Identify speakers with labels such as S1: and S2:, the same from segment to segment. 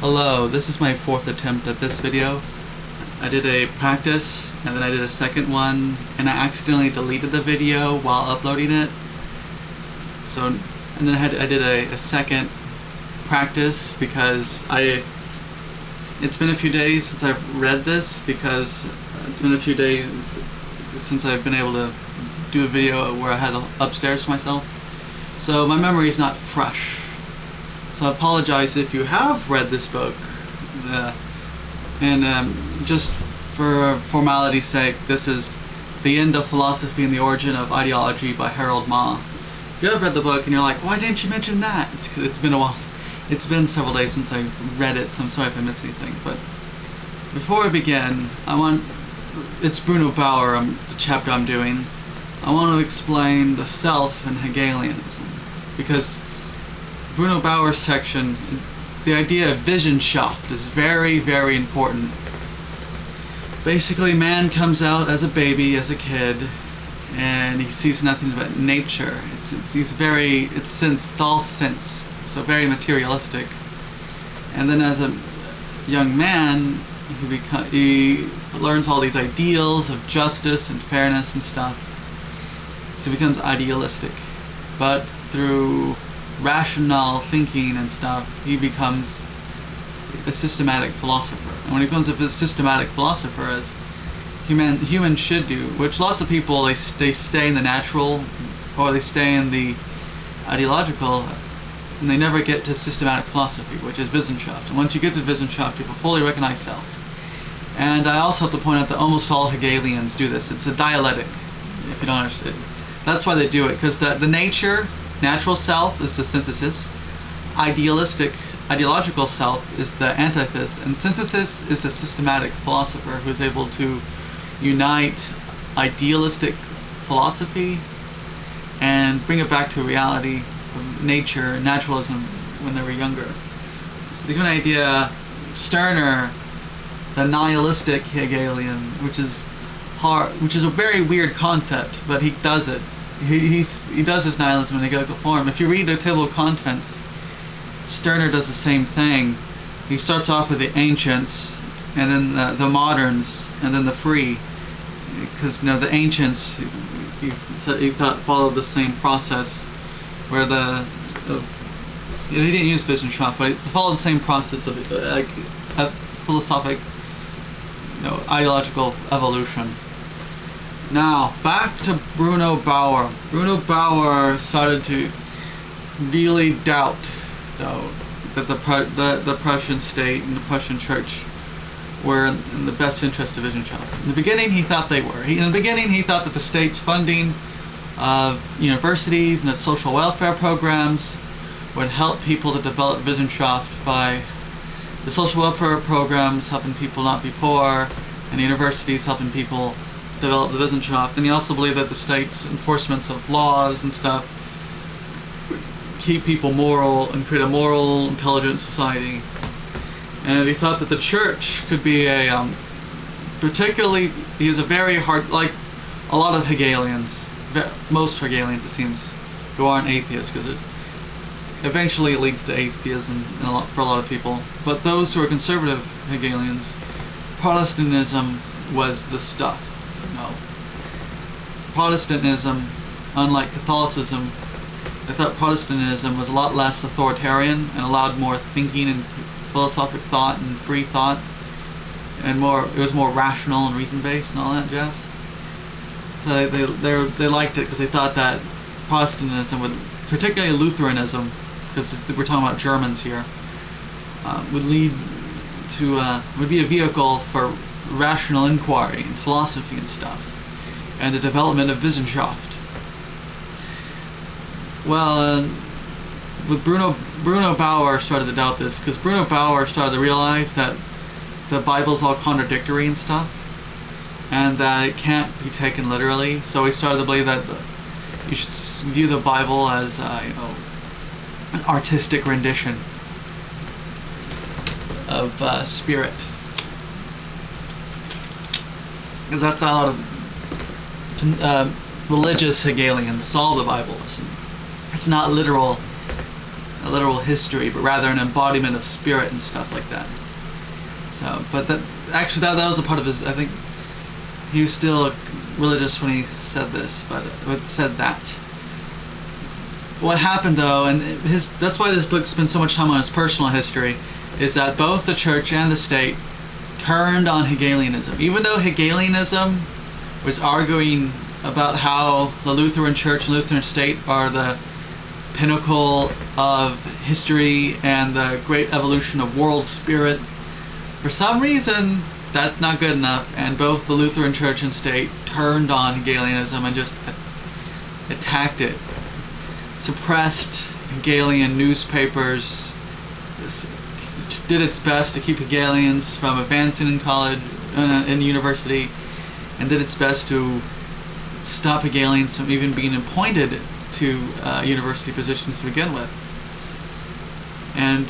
S1: Hello, this is my fourth attempt at this video. I did a practice, and then I did a second one, and I accidentally deleted the video while uploading it. So, and then I did a second practice because it's been a few days since I've read this, because it's been a few days since I've been able to do a video where I had upstairs to myself. So my memory is not fresh. So I apologize if you have read this book. Just for formality's sake, this is The End of Philosophy and the Origin of Ideology by Harold Mah. If you have read the book and you're like, why didn't you mention that? It's been a while. It's been several days since I read it, so I'm sorry if I missed anything. But before I begin, it's Bruno Bauer, the chapter I'm doing. I want to explain the self and Hegelianism, because Bruno Bauer's section, the idea of Wissenschaft is very, very important. Basically, man comes out as a baby, as a kid, and he sees nothing but nature. It's all sense, so very materialistic. And then as a young man, he learns all these ideals of justice and fairness and stuff. So he becomes idealistic. But through rational thinking and stuff, he becomes a systematic philosopher. And when he becomes a systematic philosopher, as humans should do, which lots of people, they stay in the natural, or they stay in the ideological, and they never get to systematic philosophy, which is Wissenschaft. And once you get to Wissenschaft, you will fully recognize self. And I also have to point out that almost all Hegelians do this. It's a dialectic, if you don't understand. That's why they do it, because the natural self is the synthesis, ideological self is the antithesis, and synthesis is the systematic philosopher who is able to unite idealistic philosophy and bring it back to reality of nature, naturalism, when they were younger. The good idea, Stirner, the nihilistic Hegelian, which is a very weird concept, but he does it. He does his nihilism in hegelical form. If you read the table of contents, Stirner does the same thing. He starts off with the ancients, and then the moderns, and then the free. Because the ancients, he thought followed the same process, where he didn't use Wissenschaft, but he followed the same process of philosophic, ideological evolution. Now, back to Bruno Bauer. Bruno Bauer started to really doubt, though, that the Prussian state and the Prussian church were in the best interest of Wissenschaft. In the beginning, he thought they were. In the beginning, he thought that the state's funding of universities and its social welfare programs would help people to develop Wissenschaft by the social welfare programs helping people not be poor, and the universities helping people develop the Wissenschaft. And he also believed that the state's enforcements of laws and stuff would keep people moral and create a moral, intelligent society. And he thought that the church could be he was a very hard, like a lot of Hegelians, most Hegelians it seems, who aren't atheists, because eventually it leads to atheism for a lot of people. But those who are conservative Hegelians, Protestantism was the stuff. Protestantism, unlike Catholicism, I thought Protestantism was a lot less authoritarian and allowed more thinking and philosophic thought and free thought, and it was more rational and reason-based and all that jazz. So they liked it because they thought that Protestantism would, particularly Lutheranism, because we're talking about Germans here, would be a vehicle for rational inquiry and philosophy and stuff, and the development of Wissenschaft. Well, with Bruno Bauer started to doubt this, because Bruno Bauer started to realize that the Bible's all contradictory and stuff, and that it can't be taken literally. So he started to believe that you should view the Bible as an artistic rendition of spirit. Because that's how a lot of religious Hegelians saw the Bible. It's not literal a literal history, but rather an embodiment of spirit and stuff like that. So, but that was a part of his. I think he was still religious when he said this, but said that. What happened though, and that's why this book spends so much time on his personal history, is that both the church and the state turned on Hegelianism. Even though Hegelianism was arguing about how the Lutheran Church and Lutheran state are the pinnacle of history and the great evolution of world spirit, for some reason that's not good enough, and both the Lutheran Church and state turned on Hegelianism and just attacked it. Suppressed Hegelian newspapers, did its best to keep Hegelians from advancing in college, in university, and did its best to stop Hegelians from even being appointed to university positions to begin with. And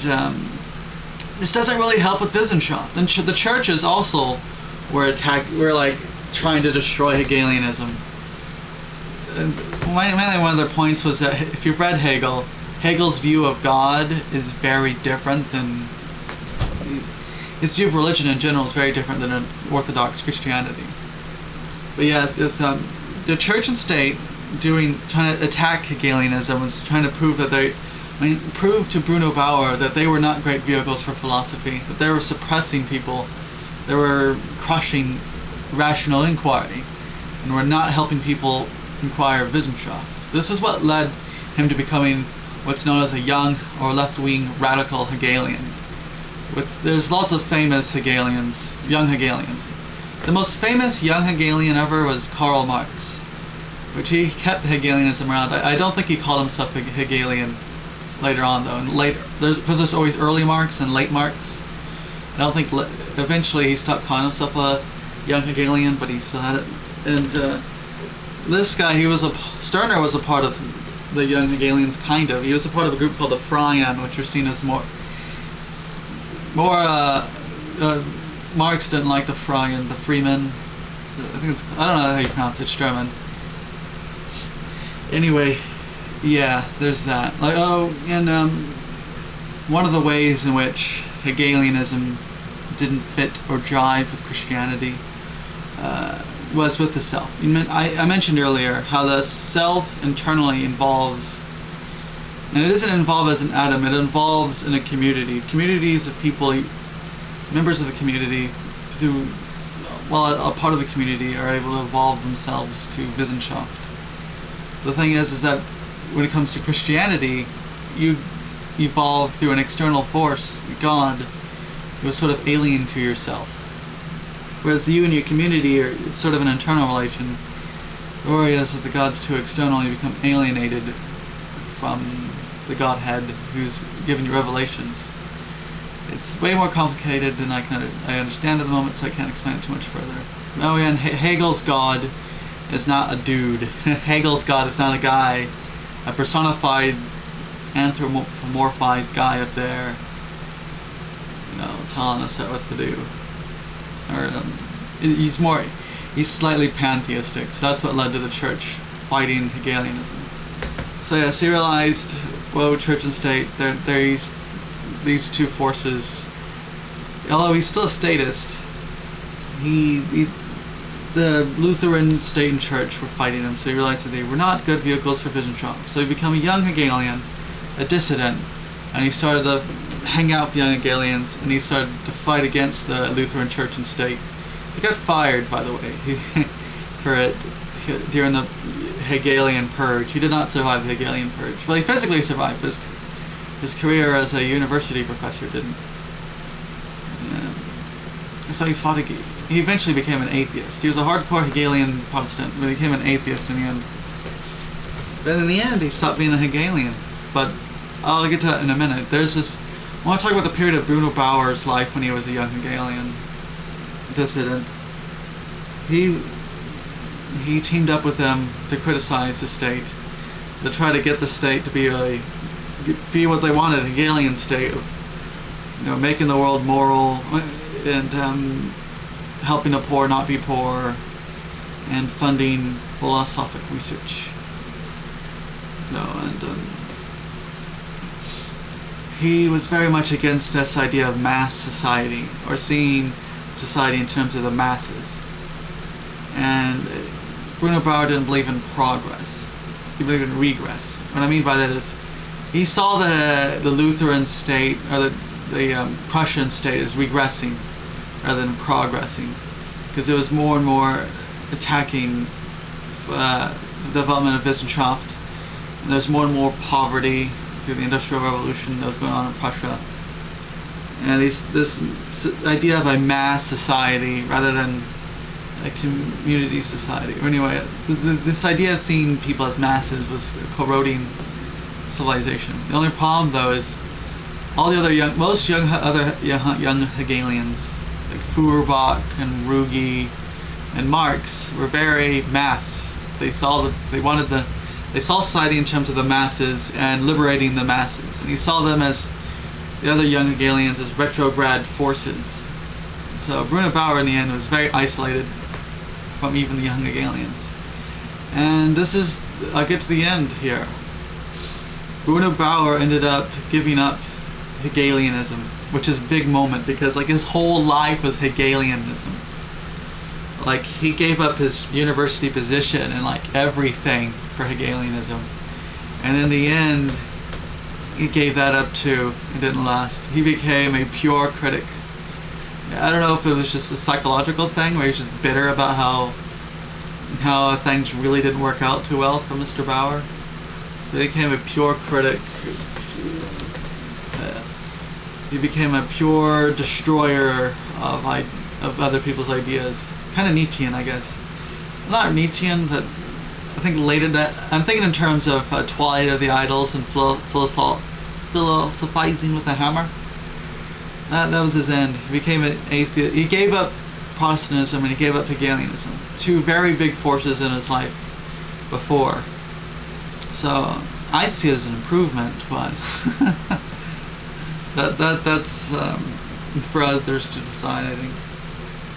S1: this doesn't really help with Wissenschaft. And the churches also were trying to destroy Hegelianism. And mainly one of their points was that if you've read Hegel, Hegel's view of God is very different than his view of religion in general is very different than an Orthodox Christianity. But yes, the church and state trying to attack Hegelianism was trying to prove prove to Bruno Bauer that they were not great vehicles for philosophy, that they were suppressing people, they were crushing rational inquiry, and were not helping people inquire Wissenschaft. This is what led him to becoming what's known as a young or left-wing radical Hegelian. There's lots of famous Hegelians, young Hegelians. The most famous young Hegelian ever was Karl Marx, which he kept Hegelianism around. I don't think he called himself a Hegelian later on though. And because there's always early Marx and late Marx. I don't think eventually he stopped calling himself a young Hegelian, but he still had it. And this guy, Stirner was a part of the young Hegelians, kind of. He was a part of a group called the Freien, which are seen as more Marx didn't like the Freien, the Freemen. I don't know how you pronounce it. It's German. Anyway, yeah, there's that. One of the ways in which Hegelianism didn't fit or jive with Christianity was with the self. I mentioned earlier how the self internally involves, and it doesn't involve as an atom, it involves in a community. Communities of people, members of the community, a part of the community, are able to evolve themselves to Wissenschaft. The thing is that when it comes to Christianity, you evolve through an external force, God, who is sort of alien to yourself. Whereas you and your community it's sort of an internal relation. Whereas if the God's too external, you become alienated from the Godhead who's given you revelations. It's way more complicated than I understand at the moment, so I can't explain it too much further. Oh yeah, and Hegel's God is not a dude. Hegel's God is not a guy, a personified, anthropomorphized guy up there, telling us what to do. Or he's slightly pantheistic, so that's what led to the church fighting Hegelianism. So yes, he realized, church and state, these two forces, although he's still a statist, the Lutheran state and church were fighting him, so he realized that they were not good vehicles for Wissenschaft. So he became a young Hegelian, a dissident, and he started to hang out with the young Hegelians, and he started to fight against the Lutheran church and state. He got fired, by the way, for it during the Hegelian purge. He did not survive the Hegelian purge. Well, he physically survived, but his career as a university professor didn't. So he fought again. He eventually became an atheist. He was a hardcore Hegelian Protestant, but he became an atheist in the end. But in the end, he stopped being a Hegelian. But I'll get to that in a minute. I want to talk about the period of Bruno Bauer's life when he was a young Hegelian dissident. He teamed up with them to criticize the state, to try to get the state to be what they wanted, a Hegelian state of making the world moral and helping the poor not be poor and funding philosophic research. he was very much against this idea of mass society, or seeing society in terms of the masses. And Bruno Bauer didn't believe in progress. He believed in regress. What I mean by that is, he saw the Lutheran state, or the Prussian state, as regressing rather than progressing, because it was more and more attacking the development of Wissenschaft, and there's more and more poverty through the Industrial Revolution that was going on in Prussia. And this idea of a mass society rather than a community society. Or anyway, this idea of seeing people as masses was corroding civilization. The only problem, though, is all the other most young Hegelians, like Feuerbach and Ruge and Marx, were very mass. They saw society in terms of the masses and liberating the masses, and he saw them as the other young Hegelians as retrograde forces. So Bruno Bauer in the end was very isolated from even the young Hegelians. And this is, I'll get to the end here. Bruno Bauer ended up giving up Hegelianism, which is a big moment, because like his whole life was Hegelianism. Like, he gave up his university position and like everything for Hegelianism, and in the end he gave that up too. It didn't last. He became a pure critic. I don't know if it was just a psychological thing where he's just bitter about how things really didn't work out too well for Mr. Bauer. He became a pure critic. He became a pure destroyer of other people's ideas. Kind of Nietzschean, I guess. Not Nietzschean, but I think related that. I'm thinking in terms of Twilight of the Idols and philosophizing with a hammer. That was his end. He became an atheist. He gave up Protestantism and he gave up Hegelianism. Two very big forces in his life before. So I'd see it as an improvement, but that's for others to decide, I think.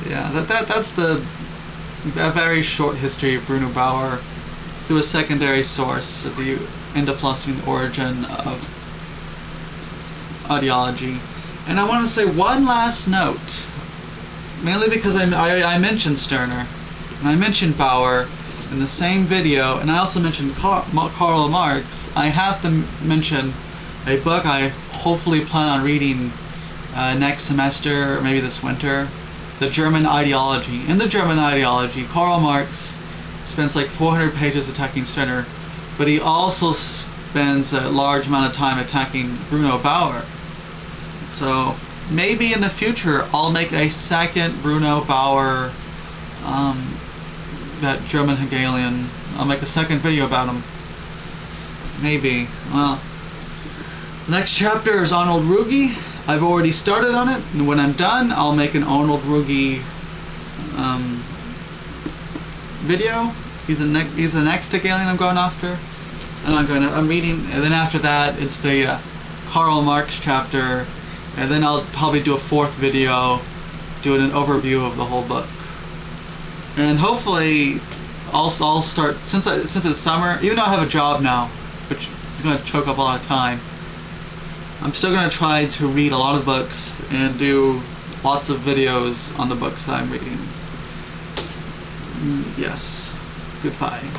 S1: Yeah, that's a very short history of Bruno Bauer through a secondary source at the end of philosophy and the origin of ideology. And I want to say one last note, mainly because I mentioned Stirner, and I mentioned Bauer in the same video, and I also mentioned Karl Marx. I have to mention a book I hopefully plan on reading next semester, or maybe this winter, The German Ideology. In The German Ideology, Karl Marx spends like 400 pages attacking Stirner, but he also spends a large amount of time attacking Bruno Bauer. So maybe in the future I'll make a second Bruno Bauer, that German Hegelian. I'll make a second video about him. Maybe. Well, the next chapter is Arnold Ruge. I've already started on it, and when I'm done, I'll make an Arnold Ruge video. He's the next Hegelian I'm going after, and I'm reading. And then after that, it's the Karl Marx chapter, and then I'll probably do a fourth video, doing an overview of the whole book. And hopefully, I'll start, since it's summer. Even though I have a job now, which is going to choke up a lot of time, I'm still going to try to read a lot of books and do lots of videos on the books I'm reading. Yes. Goodbye.